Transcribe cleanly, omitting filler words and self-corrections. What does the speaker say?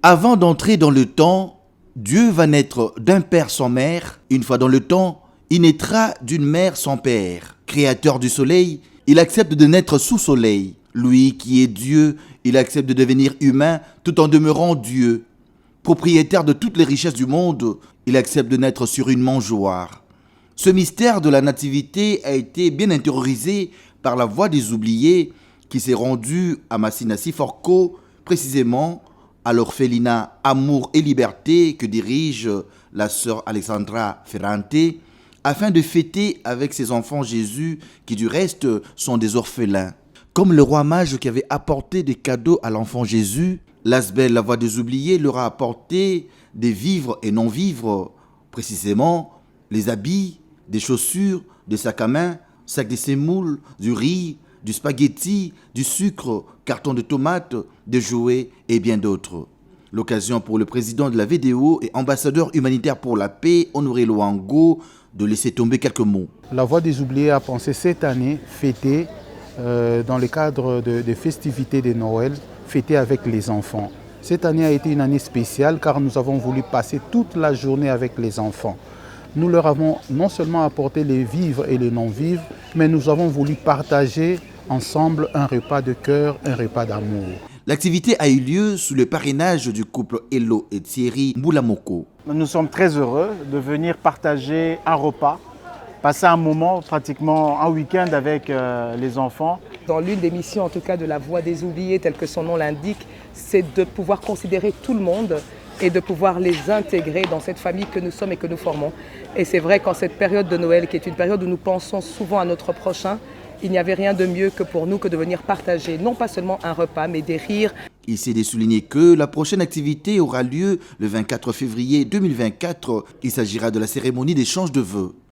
Avant d'entrer dans le temps, Dieu va naître d'un père sans mère. Une fois dans le temps, il naîtra d'une mère sans père. Créateur du soleil, il accepte de naître sous soleil. Lui qui est Dieu, il accepte de devenir humain tout en demeurant Dieu. Propriétaire de toutes les richesses du monde, il accepte de naître sur une mangeoire. Ce mystère de la nativité a été bien intériorisé par la voix des oubliés qui s'est rendue à Massinassi-Forco, précisément à l'orphelinat Amour et Liberté que dirige la sœur Alexandra Ferrante, afin de fêter avec ses enfants Jésus qui du reste sont des orphelins. Comme le roi mage qui avait apporté des cadeaux à l'enfant Jésus, l'Asbel, la voix des oubliés, leur a apporté des vivres et non-vivres, précisément les habits, des chaussures, des sacs à main, sacs de sémoule, du riz, du spaghetti, du sucre, carton de tomates, des jouets et bien d'autres. L'occasion pour le président de la VDO et ambassadeur humanitaire pour la paix, Honoré Luango, de laisser tomber quelques mots. La Voix des oubliés a pensé cette année fêter, dans le cadre des festivités de Noël, fêter avec les enfants. Cette année a été une année spéciale car nous avons voulu passer toute la journée avec les enfants. Nous leur avons non seulement apporté les vivres et les non-vivres, mais nous avons voulu partager ensemble un repas de cœur, un repas d'amour. L'activité a eu lieu sous le parrainage du couple Hello et Thierry Moulamoko. Nous sommes très heureux de venir partager un repas, passer un moment, pratiquement un week-end avec les enfants. Dans l'une des missions en tout cas de la Voix des oubliés, tel que son nom l'indique, c'est de pouvoir considérer tout le monde et de pouvoir les intégrer dans cette famille que nous sommes et que nous formons. Et c'est vrai qu'en cette période de Noël, qui est une période où nous pensons souvent à notre prochain, il n'y avait rien de mieux que pour nous que de venir partager, non pas seulement un repas, mais des rires. Il s'est de souligner que la prochaine activité aura lieu le 24 février 2024. Il s'agira de la cérémonie d'échange de vœux.